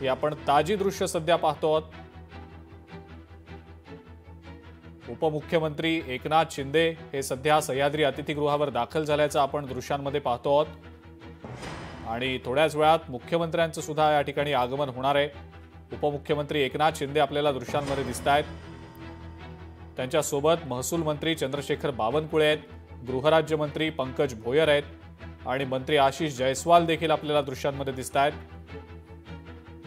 ही आपण ताजी दृश्य सध्या पाहतो आहोत। उपमुख्यमंत्री एकनाथ शिंदे हे सध्या सह्याद्री अतिथीगृहावर दाखल झाल्याचं आपण दृश्यांमध्ये पाहतो आहोत आणि थोड्याच वेळात मुख्यमंत्र्यांचं सुद्धा या ठिकाणी आगमन होणार आहे। उपमुख्यमंत्री एकनाथ शिंदे आपल्याला दृश्यांमध्ये दिसतायत। त्यांच्यासोबत महसूल मंत्री चंद्रशेखर बावनकुळे आहेत, गृहराज्यमंत्री पंकज भोयर आहेत आणि मंत्री आशिष जयस्वाल देखील आपल्याला दृश्यांमध्ये दिसतायत।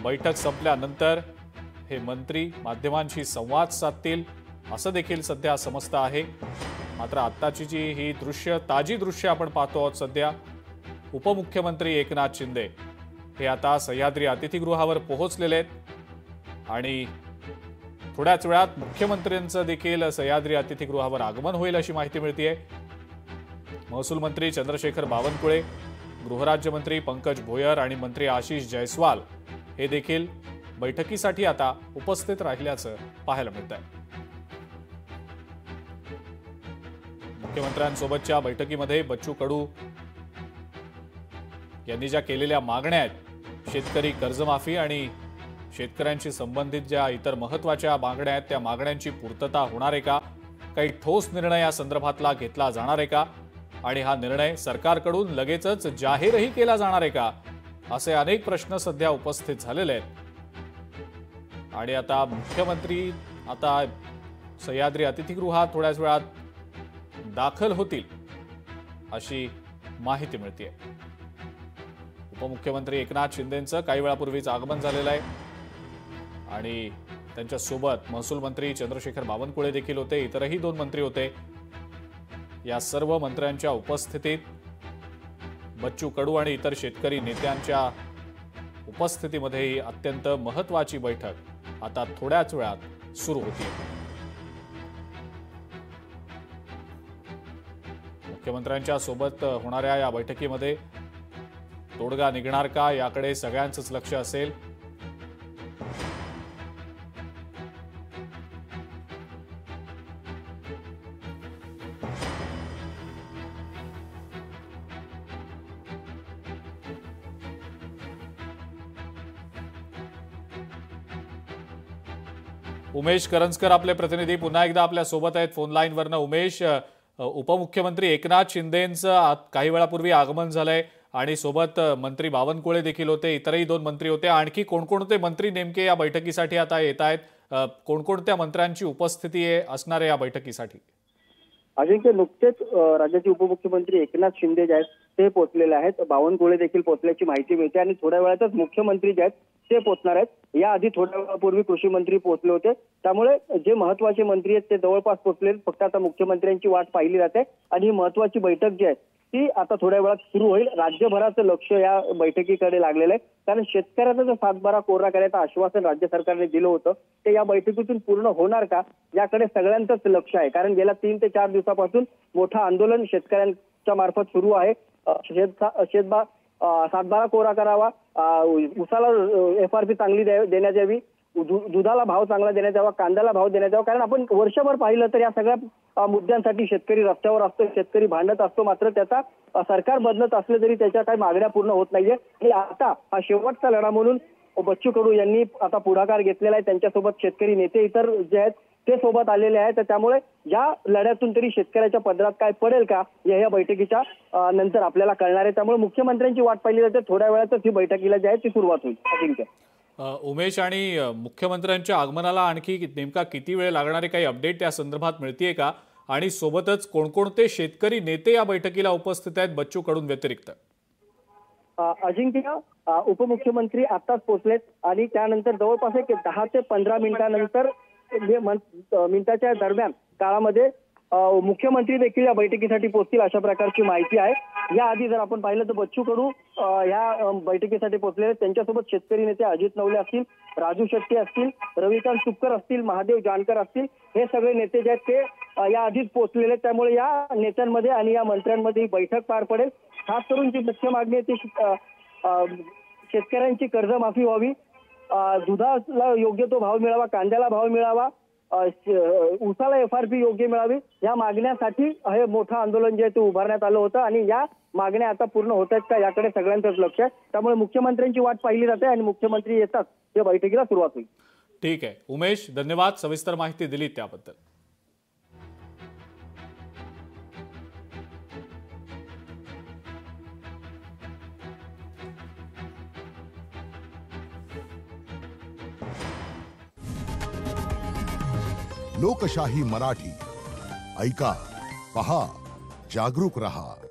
बैठक संपल्यानंतर हे मंत्री माध्यमांशी संवाद साधतील असं देखील सध्या समजतं आहे। मात्र आत्ताची जी ही ताजी दृश्य आपण पाहतो आहोत सध्या, उपमुख्यमंत्री एकनाथ शिंदे हे आता सह्याद्री अतिथीगृहावर पोहोचलेले आहेत आणि थोड्याच वेळात मुख्यमंत्र्यांचं देखील सह्याद्री अतिथीगृहावर आगमन होईल अशी माहिती मिळतेय। महसूल मंत्री चंद्रशेखर बावनकुळे, गृहराज्यमंत्री पंकज भोयर आणि मंत्री आशिष जयस्वाल हे देखील बैठकीसाठी आता उपस्थित राहिल्याचं पाहायला मिळतंय। मुख्यमंत्र्यांसोबतच्या बैठकीमध्ये बच्चू कडू यांनी ज्या केलेल्या मागण्या आहेत, शेतकरी कर्जमाफी आणि शेतकऱ्यांशी संबंधित ज्या इतर महत्त्वाच्या मागण्या आहेत, त्या मागण्यांची पूर्तता होणार आहे का? काही ठोस निर्णय या संदर्भातला घेतला जाणार आहे का? आणि हा निर्णय सरकारकडून लगेचच जाहीरही केला जाणार आहे का? असे अनेक प्रश्न सध्या उपस्थित झालेले आहेत आणि आता मुख्यमंत्री आता सह्याद्री अतिथीगृहात थोड्याच वेळात दाखल होतील अशी माहिती मिळते। उपमुख्यमंत्री एकनाथ शिंदेंचं काही वेळापूर्वीच आगमन झालेलं आहे आणि त्यांच्या सोबत महसूल मंत्री चंद्रशेखर बावनकुळे देखील होते, इतरही 2 मंत्री होते। या सर्व मंत्र्यांच्या उपस्थितीत बच्चू कडू आणि इतर शेतकरी नेत्यांच्या उपस्थितीमध्ये ही अत्यंत महत्त्वाची बैठक आता थोड्याच वेळात सुरू होती। मुख्यमंत्र्यांच्या सोबत होणाऱ्या या बैठकीमध्ये तोडगा निघणार का, याकडे सगळ्यांचंच लक्ष असेल। उमेश करंजकर आपले प्रतिनिधी पुन्हा एकदा आपल्या सोबत आहेत फोन लाईन वरनं। उमेश, उपमुख्यमंत्री एकनाथ शिंदेंचं काही वेळापूर्वी आगमन झालंय आणि सोबत मंत्री बावनकुळे देखील होते, इतरही 2 मंत्री होते। आणखी कोणकोणते मंत्री नेमके या बैठकीसाठी आता येत आहेत? कोणकोणत्या मंत्र्यांची उपस्थिती असणार आहे या बैठकीसाठी? अजिंक्य, नुकतेच राज्याचे उपमुख्यमंत्री एकनाथ शिंदे जे आहेत ते पोहोचलेले आहेत। बावनकुळे देखील पोहोचल्याची माहिती मिळते आणि थोड्या वेळातच मुख्यमंत्री जे आहेत ते पोहोचणार आहेत। याआधी थोड्या वेळापूर्वी कृषी मंत्री पोहोचले होते, त्यामुळे जे महत्वाचे मंत्री आहेत ते जवळपास पोहोचले। फक्त आता मुख्यमंत्र्यांची वाट पाहिली जाते आणि ही महत्वाची बैठक जी आहे ती आता थोड्या वेळात सुरू होईल। राज्यभराचं लक्ष या बैठकीकडे लागलेलं आहे, कारण शेतकऱ्याचा जो 7/12 कोरा करायचं आश्वासन राज्य सरकारने दिलं होतं ते या बैठकीतून पूर्ण होणार का, याकडे सगळ्यांचंच लक्ष आहे। कारण गेल्या 3 ते 4 दिवसापासून मोठं आंदोलन शेतकऱ्यांच्या मार्फत सुरू आहे। 7/12 कोरा करावा, उसाला FRP चांगली देण्यात यावी, दुधाला भाव चांगला देण्यात यावा, कांद्याला भाव देण्यात यावा। कारण आपण वर्षभर पाहिलं तर या सगळ्या मुद्द्यांसाठी शेतकरी रस्त्यावर असतो, शेतकरी भांडत असतो, मात्र त्याचा सरकार बदलत असले तरी त्याच्या काही मागण्या पूर्ण होत नाहीये। आणि आता हा शेवटचा लढा म्हणून बच्चू कडू यांनी आता पुढाकार घेतलेला आहे। त्यांच्यासोबत शेतकरी नेते इतर जे आहेत ते सोबत आलेले आहेत, त्यामुळे या लढ्यातून तरी शेतकऱ्याच्या पदरात काय पडेल का या बैठकीच्या नंतर आपल्याला कळणार आहे। त्यामुळे मुख्यमंत्र्यांची वाट पाहिली जाते, थोड्या वेळातच ही बैठकीला जी आहे ती सुरुवात होईल। अजिंक्य, उमेश, आणि मुख्यमंत्र्यांच्या आगमनाला आणखी नेमका किती वेळ लागणार आहे, काही अपडेट या संदर्भात मिळतेय का? आणि सोबतच कोणकोणते शेतकरी नेते या बैठकीला उपस्थित आहेत बच्चू कडूं व्यतिरिक्त? अजिंक्य, उपमुख्यमंत्री आताच पोहोचलेत आणि त्यानंतर जवळपास 10 ते 15 मिनिटांनंतर मिनिटाच्या दरम्यान काळामध्ये मुख्यमंत्री देखील या बैठकीसाठी पोहोचतील अशा प्रकारची माहिती आहे। याआधी जर आपण पाहिलं तर बच्चू कडू या बैठकीसाठी पोहोचले, त्यांच्यासोबत शेतकरी नेते अजित नवले असतील, राजू शेट्टी असतील, रविकांत तुपकर असतील, महादेव जानकर असतील, हे सगळे नेते जे आहेत ते याआधीच पोहोचलेले। त्यामुळे या नेत्यांमध्ये आणि या मंत्र्यांमध्ये ही बैठक पार पडेल। खास करून जी मुख्य मागणी आहे ती शेतकऱ्यांची कर्जमाफी व्हावी, दुधाला योग्य तो भाव मिळावा, कांद्याला भाव मिळावा, उसाला FRP योग्य मिळावी या मागण्यासाठी हे मोठं आंदोलन जे आहे ते उभारण्यात आलं होतं आणि या मागण्या आता पूर्ण होत आहेत का याकडे सगळ्यांचंच लक्ष आहे. त्यामुळे मुख्यमंत्र्यांची वाट पाहिली जाते आणि मुख्यमंत्री येतात या बैठकीला सुरुवात होईल. ठीक आहे उमेश, धन्यवाद, सविस्तर माहिती दिली त्याबद्दल. लोकशाही मराठी ऐका, पहा, जागरूक रहा.